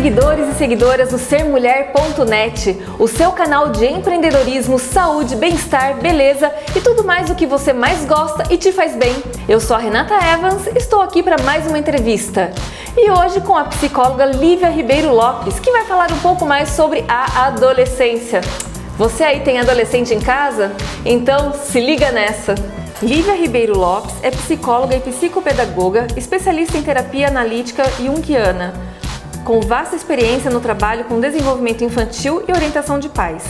seguidores e seguidoras do sermulher.net, o seu canal de empreendedorismo, saúde, bem-estar, beleza e tudo mais o que você mais gosta e te faz bem. Eu sou a Renata Evans, estou aqui para mais uma entrevista. E hoje com a psicóloga Lívia Ribeiro Lopes, que vai falar um pouco mais sobre a adolescência. Você aí tem adolescente em casa? Então se liga nessa! Lívia Ribeiro Lopes é psicóloga e psicopedagoga, especialista em terapia analítica junguiana, com vasta experiência no trabalho com desenvolvimento infantil e orientação de pais.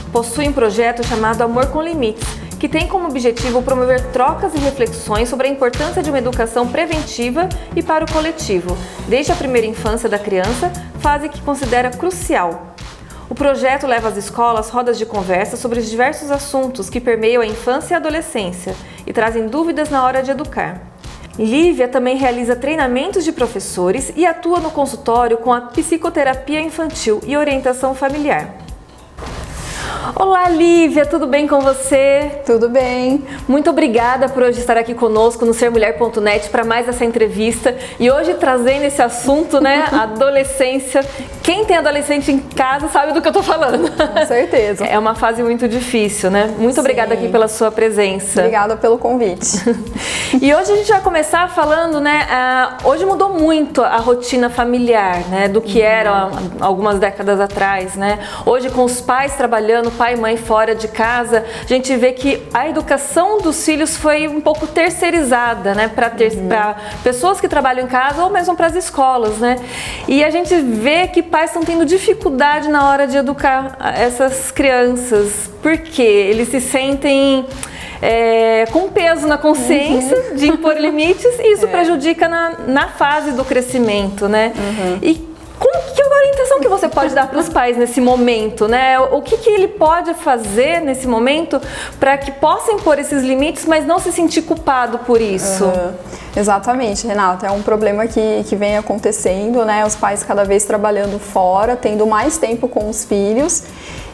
Possui um projeto chamado Amor com Limites, que tem como objetivo promover trocas e reflexões sobre a importância de uma educação preventiva e para o coletivo, desde a primeira infância da criança, fase que considera crucial. O projeto leva às escolas rodas de conversa sobre os diversos assuntos que permeiam a infância e a adolescência e trazem dúvidas na hora de educar. Lívia também realiza treinamentos de professores e atua no consultório com a psicoterapia infantil e orientação familiar. Olá Lívia, tudo bem com você? Tudo bem. Muito obrigada por hoje estar aqui conosco no sermulher.net para mais essa entrevista e hoje trazendo esse assunto, né, adolescência. Quem tem adolescente em casa sabe do que eu tô falando. Com certeza. É uma fase muito difícil, né? Muito obrigada aqui pela sua presença. Obrigada pelo convite. E hoje a gente vai começar falando, né, hoje mudou muito a rotina familiar, né, do que era algumas décadas atrás, né? Hoje com os pais trabalhando, pai e mãe fora de casa, a gente vê que a educação dos filhos foi um pouco terceirizada, né, para pessoas que trabalham em casa ou mesmo para as escolas, né? E a gente vê que pais estão tendo dificuldade na hora de educar essas crianças, porque eles se sentem com peso na consciência de impor limites e isso prejudica na fase do crescimento, né? E que orientação que você pode dar para os pais nesse momento, né? O que ele pode fazer nesse momento para que possa impor esses limites, mas não se sentir culpado por isso? Exatamente, Renata. É um problema que vem acontecendo, né? Os pais cada vez trabalhando fora, tendo mais tempo com os filhos.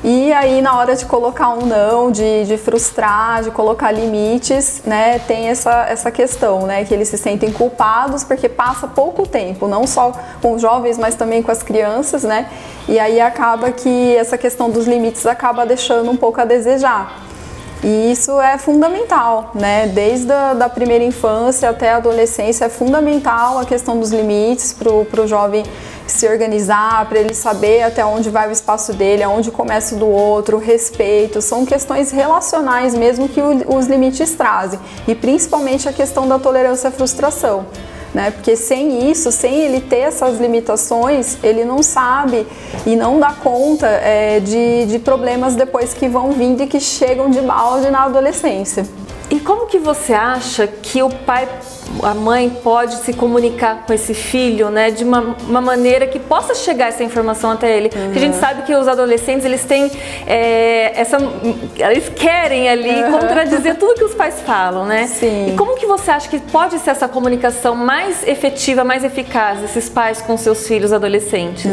E aí, na hora de colocar um não, de frustrar, de colocar limites, né, tem essa questão, né, que eles se sentem culpados porque passa pouco tempo, não só com os jovens, mas também com as crianças, né, e aí acaba que essa questão dos limites acaba deixando um pouco a desejar. E isso é fundamental, né? Desde a primeira infância até a adolescência é fundamental a questão dos limites para o jovem se organizar, para ele saber até onde vai o espaço dele, aonde começa o do outro, o respeito. São questões relacionais mesmo que os limites trazem. E principalmente a questão da tolerância à frustração. Né? Porque sem isso, sem ele ter essas limitações, ele não sabe e não dá conta de problemas depois que vão vindo e que chegam de balde na adolescência. E como que você acha que o pai, a mãe pode se comunicar com esse filho, né, de uma maneira que possa chegar essa informação até ele? Porque a gente sabe que os adolescentes, eles têm eles querem ali contradizer tudo que os pais falam, né? Sim. E como que você acha que pode ser essa comunicação mais efetiva, mais eficaz desses pais com seus filhos adolescentes?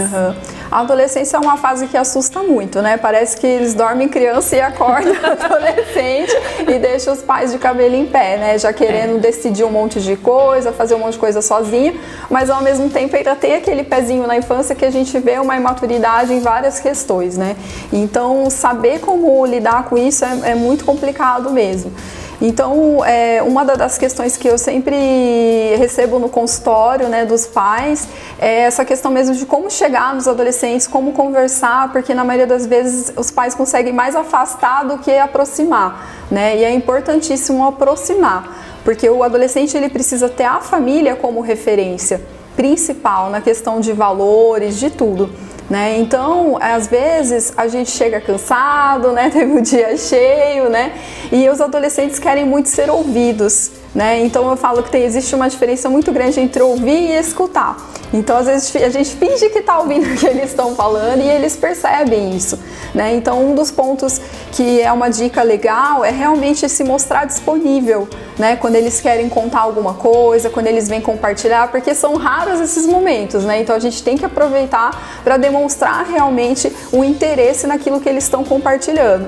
A adolescência é uma fase que assusta muito, né? Parece que eles dormem criança e acordam adolescente e deixam os pais de cabelo em pé, né? Já querendo decidir um monte de coisa, fazer um monte de coisa sozinho, mas ao mesmo tempo ainda tem aquele pezinho na infância que a gente vê uma imaturidade em várias questões, né? Então, saber como lidar com isso é muito complicado mesmo. Então, uma das questões que eu sempre recebo no consultório, né, dos pais, é essa questão mesmo de como chegar nos adolescentes, como conversar, porque na maioria das vezes os pais conseguem mais afastar do que aproximar, né? E é importantíssimo aproximar, porque o adolescente ele precisa ter a família como referência principal na questão de valores, de tudo. Né? Então, às vezes, a gente chega cansado, né? Teve um dia cheio, né? E os adolescentes querem muito ser ouvidos, né? Então, eu falo que existe uma diferença muito grande entre ouvir e escutar. Então, às vezes, a gente finge que está ouvindo o que eles estão falando e eles percebem isso, né? Então, um dos pontos que é uma dica legal é realmente se mostrar disponível, né? Quando eles querem contar alguma coisa, quando eles vêm compartilhar, porque são raros esses momentos, né? Então, a gente tem que aproveitar para demonstrar realmente o interesse naquilo que eles estão compartilhando.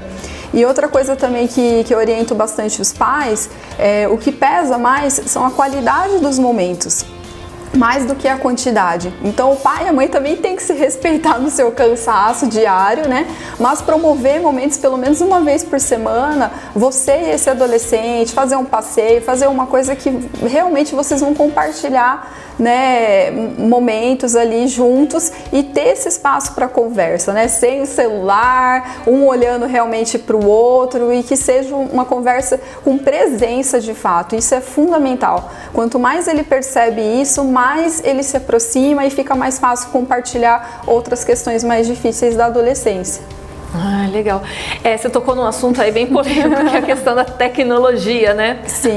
E outra coisa também que eu oriento bastante os pais, o que pesa mais são a qualidade dos momentos. mais do que a quantidade. Então o pai e a mãe também tem que se respeitar no seu cansaço diário, né? Mas promover momentos pelo menos uma vez por semana, você e esse adolescente, fazer um passeio, fazer uma coisa que realmente vocês vão compartilhar, né, momentos ali juntos e ter esse espaço para conversa, né? Sem o celular, um olhando realmente para o outro e que seja uma conversa com presença de fato. Isso é fundamental. Quanto mais ele percebe isso, mais ele se aproxima e fica mais fácil compartilhar outras questões mais difíceis da adolescência. Ah, legal. Você tocou num assunto aí bem polêmico, que é a questão da tecnologia, né? Sim.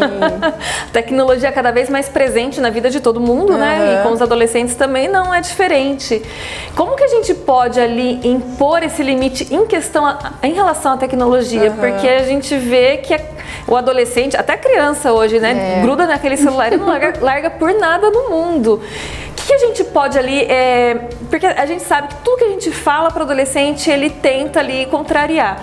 Tecnologia cada vez mais presente na vida de todo mundo, né? E com os adolescentes também não é diferente. Como que a gente pode ali impor esse limite em relação à tecnologia? Porque a gente vê que o adolescente, até a criança hoje, né? Gruda naquele celular e não larga por nada no mundo. O que a gente pode ali, porque a gente sabe que tudo que a gente fala para o adolescente, ele tenta ali contrariar.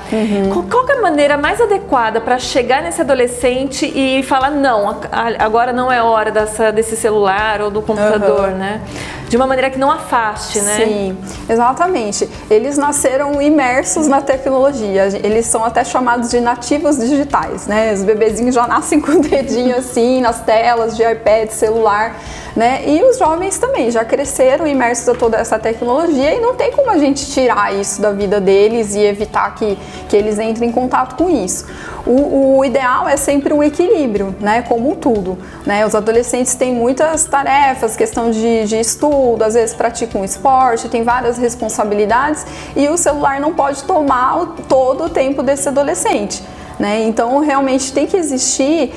Qual que é a maneira mais adequada para chegar nesse adolescente e falar, não, agora não é hora desse celular ou do computador, né? De uma maneira que não afaste, né? Sim, exatamente. Eles nasceram imersos na tecnologia, eles são até chamados de nativos digitais, né? Os bebezinhos já nascem com o dedinho assim, nas telas de iPad, celular, né? E os jovens também já cresceram imersos a toda essa tecnologia e não tem como a gente tirar isso da vida deles e evitar que eles entrem em contato com isso. O ideal é sempre um equilíbrio, né? Como tudo, né? Os adolescentes têm muitas tarefas, questão de estudo, às vezes praticam esporte, tem várias responsabilidades e o celular não pode tomar todo o tempo desse adolescente. Né? Então realmente tem que existir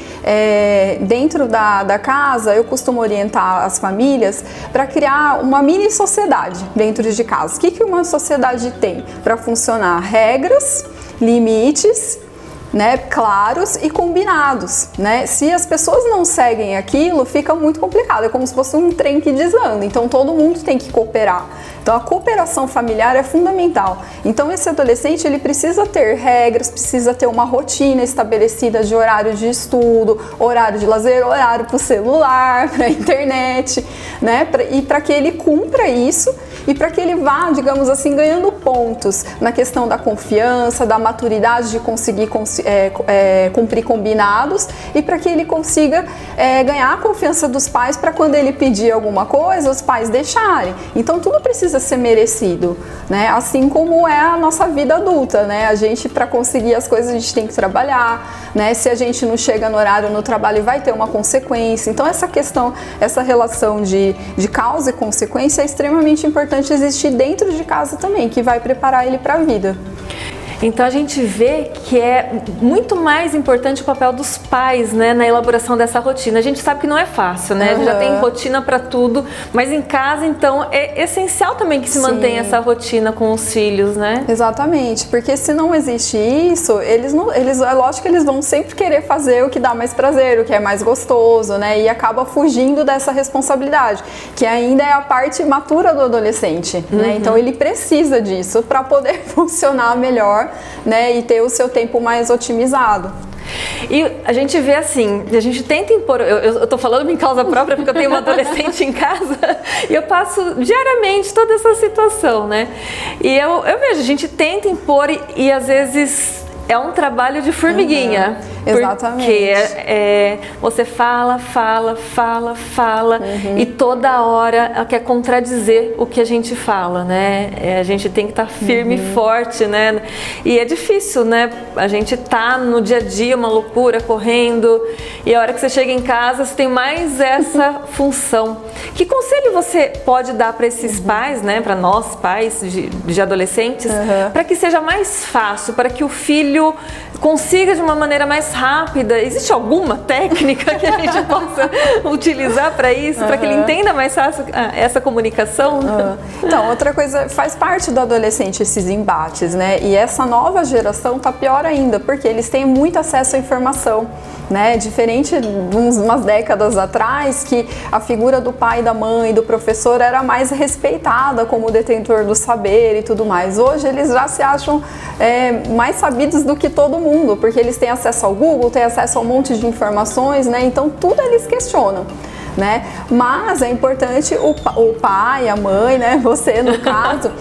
dentro da casa, eu costumo orientar as famílias para criar uma mini sociedade dentro de casa. O que uma sociedade tem para funcionar? Regras, limites, né, claros e combinados, né? Se as pessoas não seguem aquilo, fica muito complicado, é como se fosse um trem que desanda, então todo mundo tem que cooperar. Então a cooperação familiar é fundamental. Então esse adolescente, ele precisa ter regras, precisa ter uma rotina estabelecida de horário de estudo, horário de lazer, horário para o celular, para a internet, né? E para que ele cumpra isso e para que ele vá, digamos assim, ganhando pontos na questão da confiança, da maturidade de conseguir cumprir combinados e para que ele consiga ganhar a confiança dos pais para quando ele pedir alguma coisa, os pais deixarem. Então tudo precisa ser merecido, né? Assim como é a nossa vida adulta, né? A gente, para conseguir as coisas, a gente tem que trabalhar, né? Se a gente não chega no horário no trabalho, vai ter uma consequência. Então essa questão, essa relação de causa e consequência é extremamente importante existir dentro de casa também, que vai preparar ele para a vida. Então a gente vê que é muito mais importante o papel dos pais, né, na elaboração dessa rotina. A gente sabe que não é fácil, né? A gente já tem rotina para tudo, mas em casa, então, é essencial também que se mantenha essa rotina com os filhos, né? Exatamente, porque se não existe isso, é lógico que eles vão sempre querer fazer o que dá mais prazer, o que é mais gostoso, né? E acaba fugindo dessa responsabilidade, que ainda é a parte matura do adolescente, né? Então ele precisa disso para poder funcionar melhor, né, e ter o seu tempo mais otimizado. E a gente vê assim, a gente tenta impor, eu tô falando em causa própria porque eu tenho uma adolescente em casa e eu passo diariamente toda essa situação, né? E eu vejo, a gente tenta impor e às vezes é um trabalho de formiguinha. Exatamente. Porque você fala e toda hora ela quer contradizer o que a gente fala, né? A gente tem que estar firme e forte, né? E é difícil, né? A gente tá no dia a dia, uma loucura, correndo, e a hora que você chega em casa, você tem mais essa função. Que conselho você pode dar para esses pais, né? Para nós, pais de adolescentes, para que seja mais fácil, para que o filho consiga de uma maneira mais rápida? Existe alguma técnica que a gente possa utilizar para isso, para que ele entenda mais fácil essa comunicação? Então, outra coisa, faz parte do adolescente esses embates, né? E essa nova geração tá pior ainda, porque eles têm muito acesso à informação, né? Diferente de umas décadas atrás, que a figura do pai, da mãe, do professor era mais respeitada como detentor do saber e tudo mais. Hoje eles já se acham mais sabidos do que todo mundo, porque eles têm acesso ao Google, têm acesso a um monte de informações, né? Então tudo eles questionam, né? Mas é importante o pai, a mãe, né? Você no caso,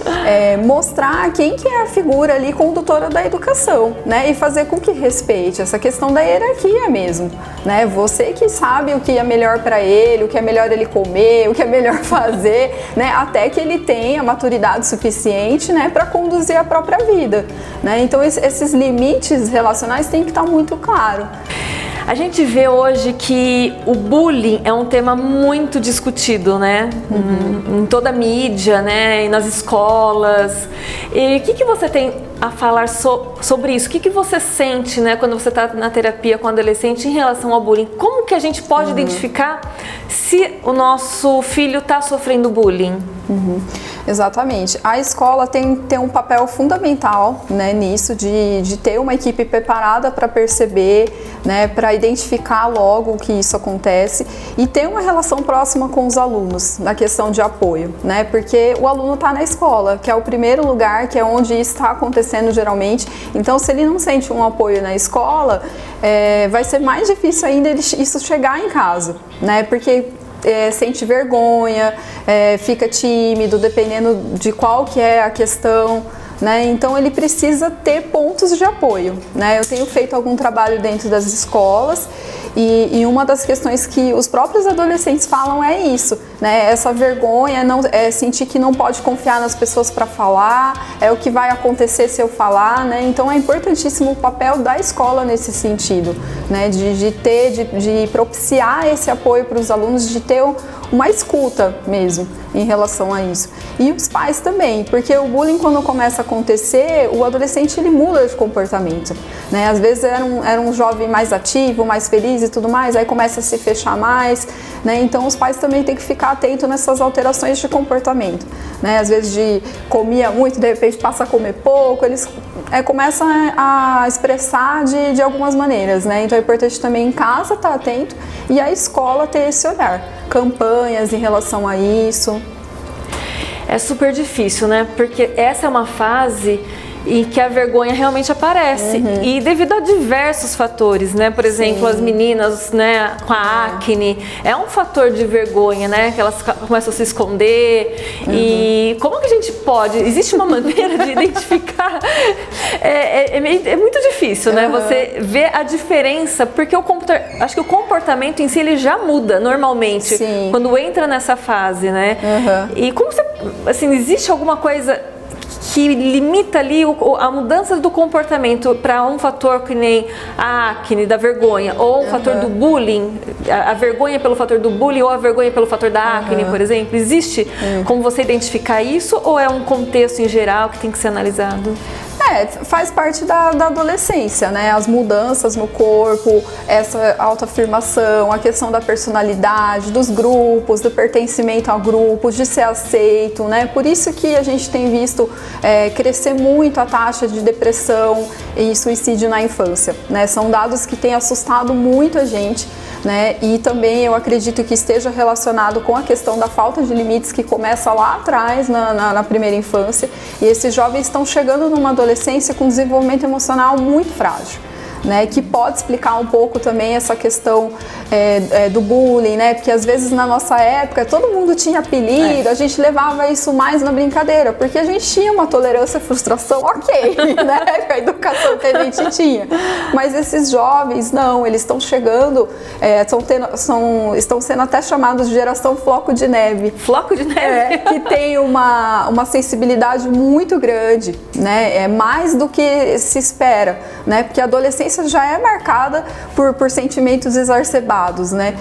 mostrar quem que é a figura ali condutora da educação, né? E fazer com que respeite essa questão da hierarquia mesmo, né? Você que sabe o que é melhor para ele, o que é melhor ele comer, o que é melhor fazer, né? Até que ele tenha maturidade suficiente, né? Para conduzir a própria vida, né? Então esses limites relacionais têm que estar muito claro. A gente vê hoje que o bullying é um tema muito discutido, né? Em toda a mídia, né? E nas escolas. E o que você tem a falar sobre isso? O que você sente, né, quando você está na terapia com adolescente em relação ao bullying? Como que a gente pode identificar se o nosso filho está sofrendo bullying? Exatamente. A escola tem um papel fundamental, né, nisso, de ter uma equipe preparada para perceber, né, para identificar logo que isso acontece e ter uma relação próxima com os alunos na questão de apoio, né, porque o aluno está na escola, que é o primeiro lugar, que é onde isso está acontecendo geralmente. Então, se ele não sente um apoio na escola, vai ser mais difícil ainda isso chegar em casa, né, porque sente vergonha, fica tímido, dependendo de qual que é a questão, né? Então ele precisa ter pontos de apoio, né? Eu tenho feito algum trabalho dentro das escolas e uma das questões que os próprios adolescentes falam é isso, né? Essa vergonha, sentir que não pode confiar nas pessoas para falar, o que vai acontecer se eu falar, né? Então é importantíssimo o papel da escola nesse sentido, né? De propiciar esse apoio para os alunos, de ter uma escuta mesmo em relação a isso. E os pais também, porque o bullying, quando começa a acontecer, o adolescente ele muda de comportamento, né? Às vezes era um jovem mais ativo, mais feliz e tudo mais, aí começa a se fechar mais, né? Então os pais também têm que ficar atentos nessas alterações de comportamento, né? Às vezes comia muito, de repente passa a comer pouco, eles começam a expressar de algumas maneiras, né? Então é importante também em casa estar atento e a escola ter esse olhar, campanhas em relação a isso. É super difícil, né? Porque essa é uma fase em que a vergonha realmente aparece e devido a diversos fatores, né? Por exemplo, as meninas, né, com a acne, é um fator de vergonha, né? Que elas começam a se esconder e como que a gente pode? Existe uma maneira de identificar? É muito difícil, né? Você vê a diferença, porque acho que o comportamento em si ele já muda normalmente quando entra nessa fase, né? E como você, assim, existe alguma coisa que limita ali a mudança do comportamento para um fator que nem a acne, da vergonha, ou um fator do bullying, a vergonha pelo fator do bullying ou a vergonha pelo fator da acne, por exemplo? Existe como você identificar isso ou é um contexto em geral que tem que ser analisado? Faz parte da adolescência, né? As mudanças no corpo, essa autoafirmação, a questão da personalidade, dos grupos, do pertencimento a grupos, de ser aceito, né? Por isso que a gente tem visto crescer muito a taxa de depressão e suicídio na infância, né? São dados que têm assustado muito a gente, né? E também eu acredito que esteja relacionado com a questão da falta de limites que começa lá atrás, na primeira infância, e esses jovens estão chegando numa adolescência com desenvolvimento emocional muito frágil, né, que pode explicar um pouco também essa questão do bullying, né, porque às vezes na nossa época todo mundo tinha apelido, a gente levava isso mais na brincadeira, porque a gente tinha uma tolerância à frustração, né, com a educação que a gente tinha, mas esses jovens não, eles estão chegando, estão sendo até chamados de geração floco de neve. Floco de neve? Que tem uma sensibilidade muito grande, né, mais do que se espera, né, porque a adolescência já é marcada por sentimentos exacerbados, né?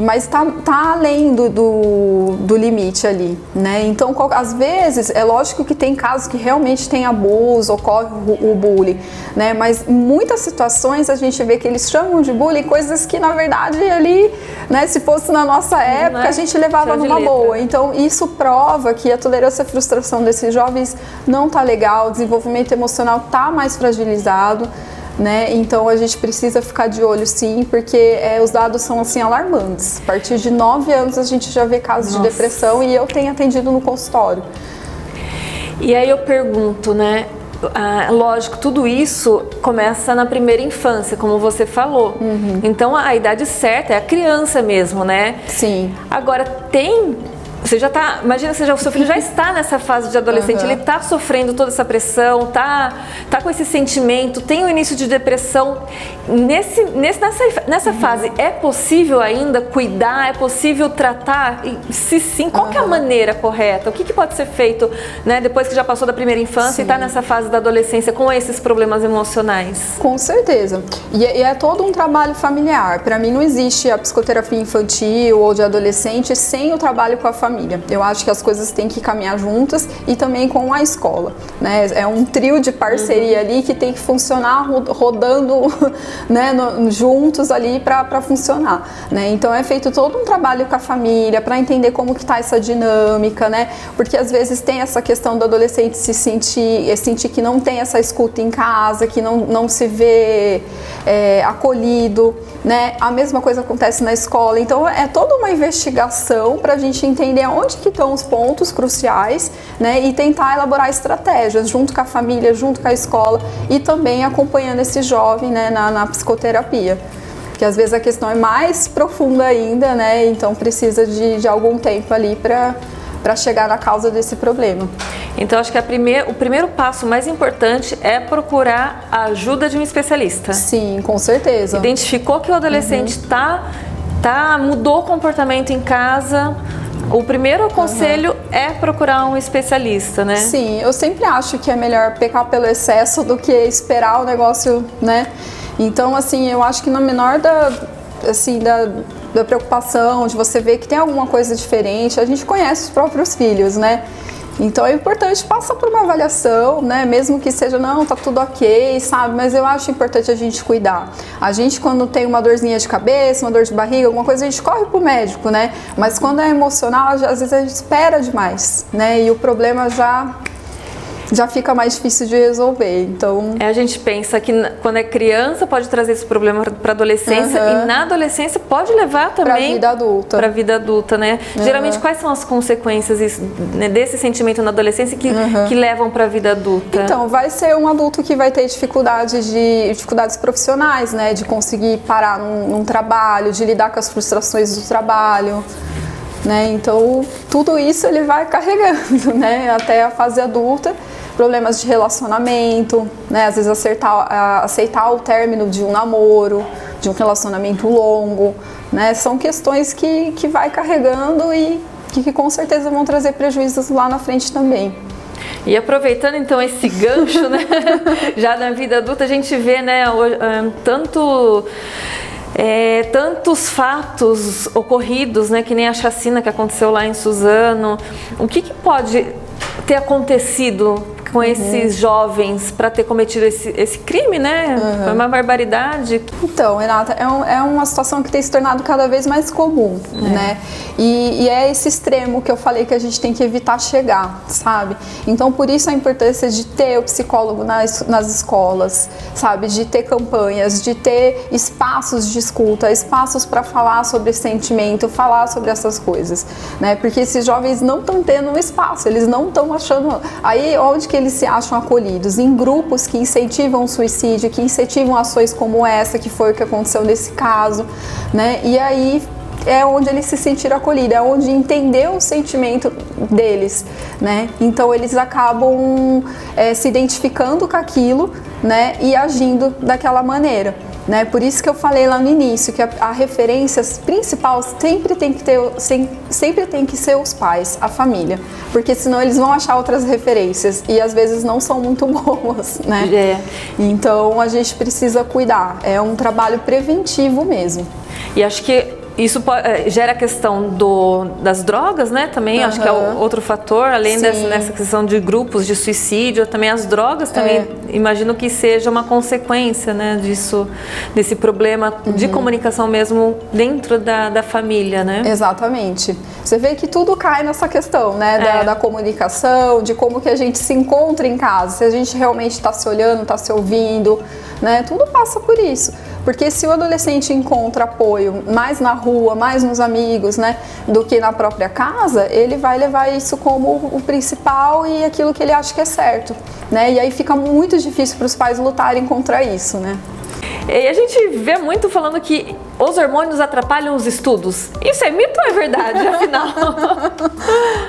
Mas tá além do limite ali, né? Então, às vezes, é lógico que tem casos que realmente tem abuso, ocorre o bullying, né? Mas em muitas situações a gente vê que eles chamam de bullying coisas que, na verdade, ali, né? Se fosse na nossa época, a gente levava numa boa. Então, isso prova que a tolerância à frustração desses jovens não tá legal, o desenvolvimento emocional tá mais fragilizado, né? Então a gente precisa ficar de olho sim, porque os dados são assim alarmantes. A partir de 9 anos a gente já vê casos de depressão e eu tenho atendido no consultório. E aí eu pergunto, né? lógico, tudo isso começa na primeira infância, como você falou. Então a idade certa é a criança mesmo, né? Sim. Agora você já tá, imagina, o seu filho já está nessa fase de adolescente, ele está sofrendo toda essa pressão, tá com esse sentimento, tem o início de depressão. Nessa fase, é possível ainda cuidar, é possível tratar? E, se sim, qual que é a maneira correta? O que pode ser feito, né, depois que já passou da primeira infância e está nessa fase da adolescência com esses problemas emocionais? Com certeza. E é todo um trabalho familiar. Para mim não existe a psicoterapia infantil ou de adolescente sem o trabalho com a família. Eu acho que as coisas têm que caminhar juntas e também com a escola, né? É um trio de parceria ali que tem que funcionar rodando, né, juntos ali para funcionar, né? Então é feito todo um trabalho com a família para entender como que tá essa dinâmica, né? Porque às vezes tem essa questão do adolescente se sentir que não tem essa escuta em casa, que não se vê acolhido, né? A mesma coisa acontece na escola. Então é toda uma investigação para a gente entender onde que estão os pontos cruciais, né? E tentar elaborar estratégias junto com a família, junto com a escola e também acompanhando esse jovem, né, na psicoterapia. Porque às vezes a questão é mais profunda ainda, né? Então precisa de algum tempo ali para chegar na causa desse problema. Então acho que o primeiro passo mais importante é procurar a ajuda de um especialista. Sim, com certeza. Identificou que o adolescente mudou o comportamento em casa. O primeiro conselho é procurar um especialista, né? Sim, eu sempre acho que é melhor pecar pelo excesso do que esperar o negócio, né? Então, assim, eu acho que na menor da preocupação, de você ver que tem alguma coisa diferente, a gente conhece os próprios filhos, né? Então é importante passar por uma avaliação, né? Mesmo que seja, não, tá tudo ok, sabe? Mas eu acho importante a gente cuidar. A gente, quando tem uma dorzinha de cabeça, uma dor de barriga, alguma coisa, a gente corre pro médico, né? Mas quando é emocional, às vezes a gente espera demais, né? E o problema já fica mais difícil de resolver, então... A gente pensa que quando é criança pode trazer esse problema para adolescência e na adolescência pode levar também... Para a vida adulta. Para a vida adulta, né? Geralmente, quais são as consequências desse sentimento na adolescência que levam para a vida adulta? Então, vai ser um adulto que vai ter dificuldades profissionais, né? De conseguir parar num trabalho, de lidar com as frustrações do trabalho, né? Então, tudo isso ele vai carregando, né? Até a fase adulta. Problemas de relacionamento, né? Às vezes aceitar o término de um namoro, de um relacionamento longo, né? São questões que vai carregando e que com certeza vão trazer prejuízos lá na frente também. E aproveitando então esse gancho, né? Já na vida adulta a gente vê, né, tantos fatos ocorridos, né, que nem a chacina que aconteceu lá em Suzano. O que pode ter acontecido com esses jovens para ter cometido esse crime, né? Foi uma barbaridade. Então, Renata, é uma situação que tem se tornado cada vez mais comum, né? E é esse extremo que eu falei que a gente tem que evitar chegar, sabe? Então, por isso a importância de ter o psicólogo nas escolas, sabe? De ter campanhas, de ter espaços de escuta, espaços para falar sobre sentimento, falar sobre essas coisas, né? Porque esses jovens não estão tendo um espaço, eles não estão achando... Aí, onde que eles se acham acolhidos? Em grupos que incentivam o suicídio, que incentivam ações como essa, que foi o que aconteceu nesse caso, né? E aí é onde eles se sentiram acolhidos, é onde entender o sentimento deles, né? Então eles acabam se identificando com aquilo, né? E agindo daquela maneira, né? Por isso que eu falei lá no início que a referência principal sempre tem que ser os pais, a família, porque senão eles vão achar outras referências e às vezes não são muito boas, né? Então a gente precisa cuidar, é um trabalho preventivo mesmo. E acho que isso gera a questão das drogas, né? Também acho que é outro fator, além dessa questão de grupos de suicídio, também as drogas também imagino que seja uma consequência, né, desse problema de comunicação mesmo dentro da família, né? Exatamente. Você vê que tudo cai nessa questão, né, da comunicação, de como que a gente se encontra em casa, se a gente realmente está se olhando, está se ouvindo, né? Tudo passa por isso. Porque se o adolescente encontra apoio mais na rua, mais nos amigos, né, do que na própria casa, ele vai levar isso como o principal e aquilo que ele acha que é certo, né? E aí fica muito difícil para os pais lutarem contra isso, né? E a gente vê muito falando que os hormônios atrapalham os estudos. Isso é mito ou é verdade, afinal?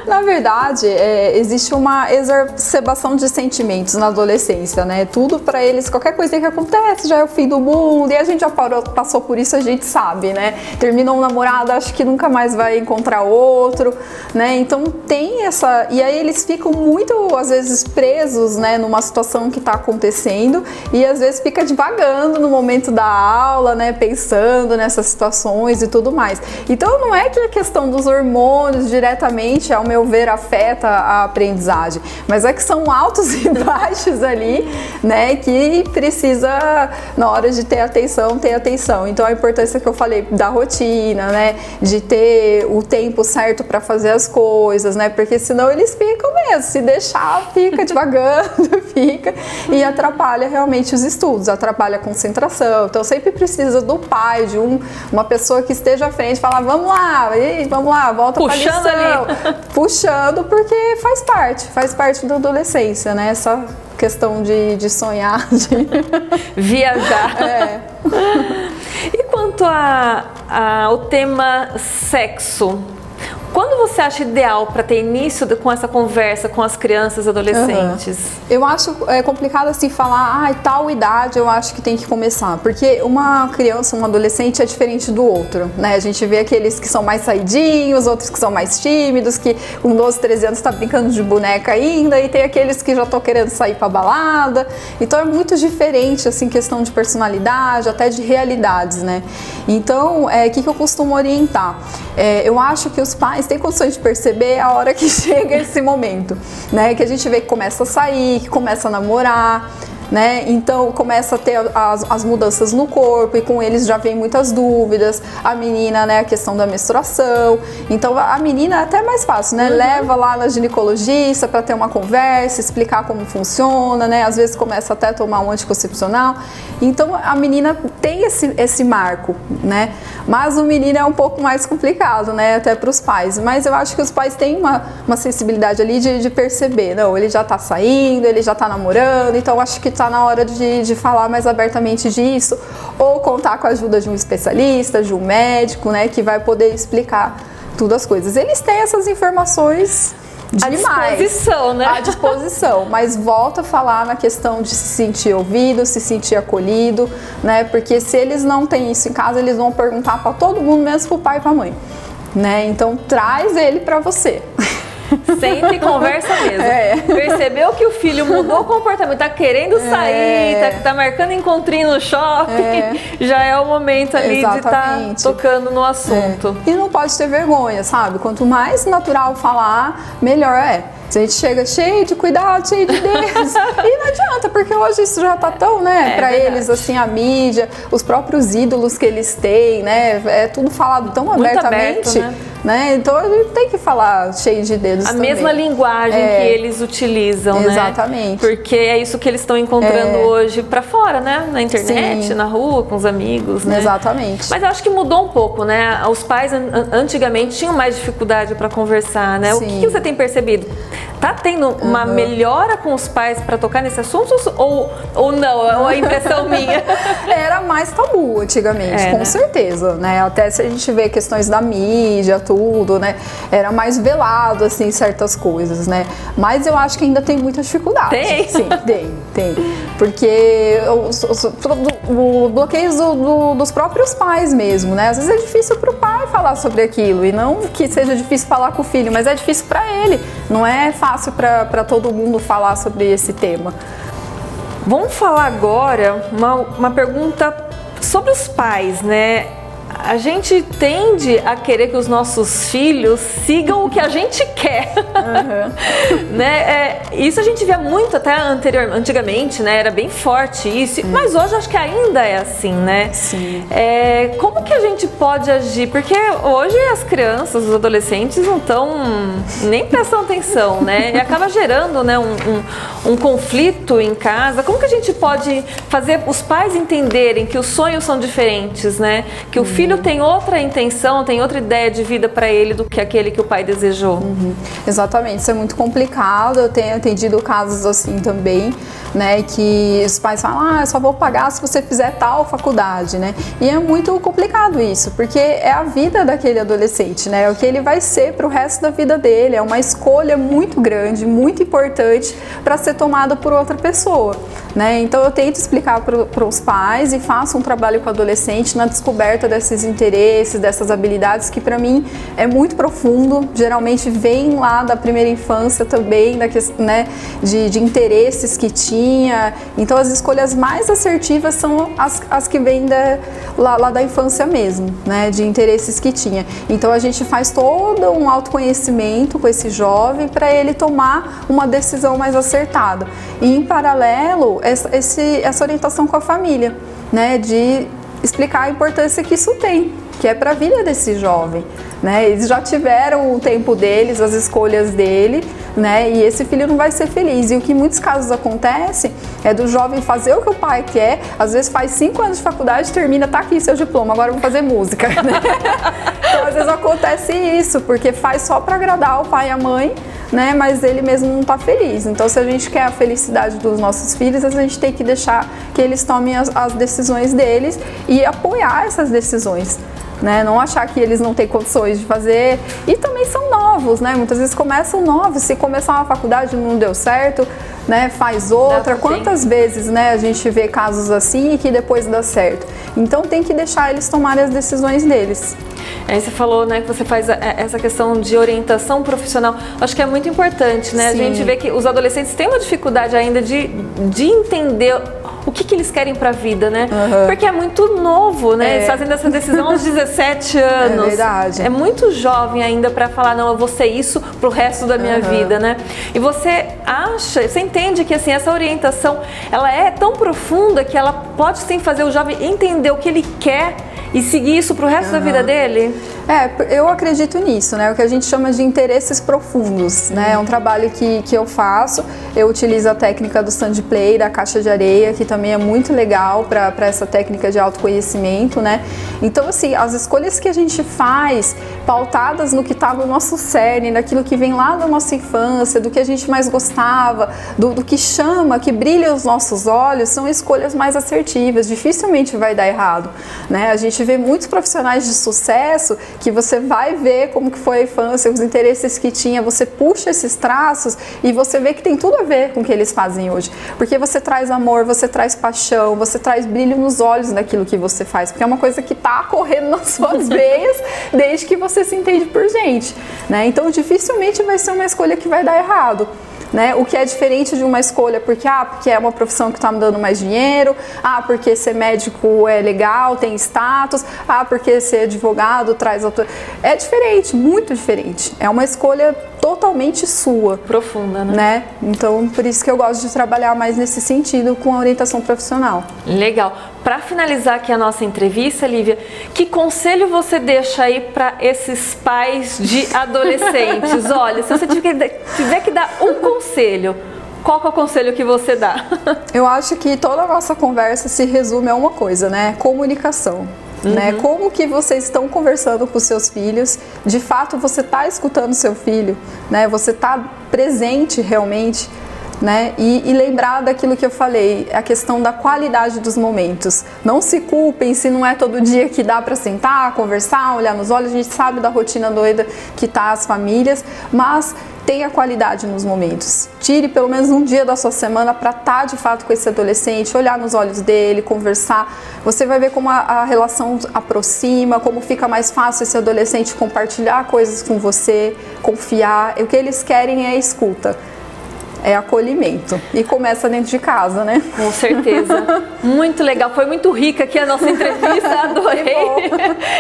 Na verdade, existe uma exacerbação de sentimentos na adolescência, né? Tudo pra eles, qualquer coisa que acontece já é o fim do mundo, e a gente já passou por isso, a gente sabe, né? Terminou um namorado, acho que nunca mais vai encontrar outro, né? Então tem essa... E aí eles ficam muito, às vezes, presos, né? Numa situação que tá acontecendo, e às vezes fica divagando no momento da aula, né? Pensando nessas situações e tudo mais. Então não é que a questão dos hormônios diretamente, ao meu ver, afeta a aprendizagem, mas é que são altos e baixos ali, né, que precisa, na hora de ter atenção, ter atenção. Então a importância que eu falei da rotina, né, de ter o tempo certo para fazer as coisas, né, porque senão eles ficam mesmo, se deixar, fica devagando, fica, e atrapalha realmente os estudos, atrapalha a concentração. Então sempre precisa do pai, de uma pessoa que esteja à frente, falar, vamos lá, volta pra lição. Ali. Puxando, porque faz parte da adolescência, né? Essa questão de sonhar, de viajar. E quanto ao tema sexo? Quando você acha ideal para ter início com essa conversa com as crianças e adolescentes? Eu acho complicado assim falar, tal idade eu acho que tem que começar, porque uma criança, um adolescente é diferente do outro, né? A gente vê aqueles que são mais saidinhos, outros que são mais tímidos, que com 12, 13 anos tá brincando de boneca ainda, e tem aqueles que já estão querendo sair pra balada. Então é muito diferente, assim, questão de personalidade, até de realidades, né? Então, o que eu costumo orientar? Eu acho que os pais têm condições de perceber a hora que chega esse momento, né? Que a gente vê que começa a sair, que começa a namorar, né? Então começa a ter as mudanças no corpo, e com eles já vem muitas dúvidas. A menina, né, a questão da menstruação. Então a menina é até mais fácil, né? Leva lá na ginecologista para ter uma conversa, explicar como funciona, né? Às vezes começa até a tomar um anticoncepcional. Então a menina tem esse marco, né? Mas o menino é um pouco mais complicado, né? Até para os pais. Mas eu acho que os pais têm uma sensibilidade ali de perceber. Não, ele já tá saindo, ele já tá namorando, então acho que tá na hora de falar mais abertamente disso, ou contar com a ajuda de um especialista, de um médico, né, que vai poder explicar tudo as coisas. Eles têm essas informações demais. À disposição, né? À disposição, mas volta a falar na questão de se sentir ouvido, se sentir acolhido, né, porque se eles não têm isso em casa, eles vão perguntar para todo mundo, menos pro pai e pra mãe, né, então traz ele para você. Senta e conversa mesmo. Percebeu que o filho mudou o comportamento, tá querendo sair, tá marcando encontrinho no shopping, já é o momento ali de estar tocando no assunto. E não pode ter vergonha, sabe? Quanto mais natural falar, melhor é. A gente chega cheio de cuidado, cheio de Deus. E não adianta, porque hoje isso já tá tão, né, pra eles, assim, a mídia, os próprios ídolos que eles têm, né, é tudo falado tão abertamente, aberto, né? Então a gente tem que falar cheio de dedos também. A mesma linguagem que eles utilizam, né? Exatamente. Porque é isso que eles estão encontrando hoje pra fora, né? Na internet, na rua, com os amigos, né? Exatamente. Mas eu acho que mudou um pouco, né? Os pais antigamente tinham mais dificuldade pra conversar, né? O que você tem percebido? Tá tendo uma melhora com os pais para tocar nesse assunto ou não? Ou é impressão minha? Era mais tabu antigamente, com certeza, né? Até se a gente vê questões da mídia, tudo, né? Era mais velado, assim, certas coisas, né? Mas eu acho que ainda tem muita dificuldade. Tem? Sim, tem. Porque o bloqueio dos próprios pais mesmo, né? Às vezes é difícil pro pai falar sobre aquilo, e não que seja difícil falar com o filho, mas é difícil para ele. Não é fácil para todo mundo falar sobre esse tema. Vamos falar agora uma pergunta sobre os pais, né? a gente tende a querer que os nossos filhos sigam o que a gente quer. Né? Isso a gente via muito até antigamente, né? Era bem forte isso, mas hoje acho que ainda é assim, né? Sim. Como que a gente pode agir? Porque hoje as crianças, os adolescentes não nem prestam atenção, né? E acaba gerando, né, um conflito em casa. Como que a gente pode fazer os pais entenderem que os sonhos são diferentes, né? Que o filho tem outra intenção, tem outra ideia de vida para ele do que aquele que o pai desejou. Exatamente, isso é muito complicado. Eu tenho atendido casos assim também, né? Que os pais falam, eu só vou pagar se você fizer tal faculdade, né? E é muito complicado isso, porque é a vida daquele adolescente, né? É o que ele vai ser pro resto da vida dele. É uma escolha muito grande, muito importante para ser tomada por outra pessoa, né? Então eu tento explicar para os pais e faço um trabalho com o adolescente na descoberta desses interesses, dessas habilidades que para mim é muito profundo, geralmente vem lá da primeira infância também, né, de interesses que tinha. Então as escolhas mais assertivas são as que vêm lá da infância mesmo, né, de interesses que tinha. Então a gente faz todo um autoconhecimento com esse jovem para ele tomar uma decisão mais acertada. E em paralelo, essa orientação com a família, né, de explicar a importância que isso tem, que é para a vida desse jovem, né? Eles já tiveram o tempo deles, as escolhas dele, né? E esse filho não vai ser feliz. E o que em muitos casos acontece é do jovem fazer o que o pai quer, às vezes faz 5 anos de faculdade, termina, tá aqui seu diploma, agora eu vou fazer música, né? Então às vezes acontece isso, porque faz só para agradar o pai e a mãe, né? Mas ele mesmo não está feliz. Então, se a gente quer a felicidade dos nossos filhos, a gente tem que deixar que eles tomem as decisões deles e apoiar essas decisões, né? Não achar que eles não têm condições de fazer. E também são novos, né? Muitas vezes começam novos. Se começar uma faculdade e não deu certo, né? Faz outra. Quantas vezes, né, a gente vê casos assim e que depois dá certo? Então, tem que deixar eles tomarem as decisões deles. Aí você falou, né, que você faz essa questão de orientação profissional. Acho que é muito importante, né? Sim. A gente vê que os adolescentes têm uma dificuldade ainda de entender o que eles querem para a vida, né? Porque é muito novo, né? Eles fazendo essa decisão aos 17 anos. É verdade. É muito jovem ainda para falar, não, eu vou ser isso pro resto da minha vida, né? E você entende que assim, essa orientação, ela é tão profunda que ela pode sim fazer o jovem entender o que ele quer e seguir isso pro resto da vida dele? Eu acredito nisso, né? O que a gente chama de interesses profundos, né? É um trabalho que eu faço. Eu utilizo a técnica do sand play, da caixa de areia, que também é muito legal para essa técnica de autoconhecimento, né? Então, assim, as escolhas que a gente faz, pautadas no que está no nosso cerne, naquilo que vem lá da nossa infância, do que a gente mais gostava, do que chama, que brilha os nossos olhos, são escolhas mais assertivas. Dificilmente vai dar errado, né? A gente vê muitos profissionais de sucesso que você vai ver como que foi a infância, os interesses que tinha, você puxa esses traços e você vê que tem tudo a ver com o que eles fazem hoje. Porque você traz amor, você traz paixão, você traz brilho nos olhos daquilo que você faz, porque é uma coisa que está correndo nas suas veias desde que você se entende por gente, né? Então dificilmente vai ser uma escolha que vai dar errado, né? O que é diferente de uma escolha porque é uma profissão que está me dando mais dinheiro, porque ser médico é legal, tem status, porque ser advogado traz autor... É diferente, muito diferente. É uma escolha totalmente sua. Profunda, né? Então, por isso que eu gosto de trabalhar mais nesse sentido com a orientação profissional. Legal. Para finalizar aqui a nossa entrevista, Lívia, que conselho você deixa aí para esses pais de adolescentes? Olha, se você tiver que dar um conselho, qual que é o conselho que você dá? Eu acho que toda a nossa conversa se resume a uma coisa, né? Comunicação. Né? Como que vocês estão conversando com os seus filhos? De fato, você está escutando seu filho, né? Você está presente realmente, né? E lembrar daquilo que eu falei, a questão da qualidade dos momentos. Não se culpem se não é todo dia que dá para sentar, conversar, olhar nos olhos. A gente sabe da rotina doida que tá as famílias, mas tenha qualidade nos momentos. Tire pelo menos um dia da sua semana para estar de fato com esse adolescente, olhar nos olhos dele, conversar. Você vai ver como a relação aproxima, como fica mais fácil esse adolescente compartilhar coisas com você, confiar. O que eles querem é escuta. é acolhimento. E começa dentro de casa, né? Com certeza. Muito legal. Foi muito rica aqui a nossa entrevista. Adorei.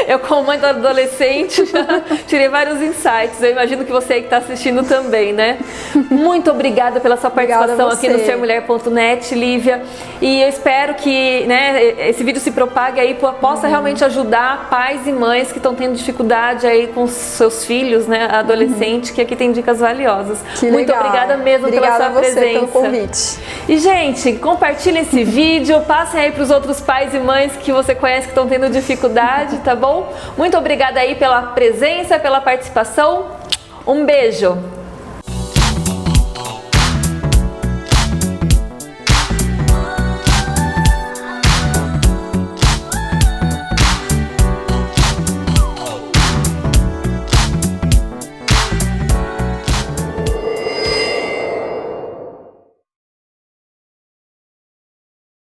Eu, como mãe do adolescente, já tirei vários insights. Eu imagino que você aí que está assistindo também, né? Muito obrigada pela sua participação aqui no sermulher.net, Lívia. E eu espero que, né, esse vídeo se propague aí, possa realmente ajudar pais e mães que estão tendo dificuldade aí com seus filhos, né, adolescente, que aqui tem dicas valiosas. Muito obrigada mesmo pela sua presença. Pelo convite. E, gente, compartilhe esse vídeo, passem aí para os outros pais e mães que você conhece que estão tendo dificuldade, tá bom? Muito obrigada aí pela presença, pela participação. Um beijo!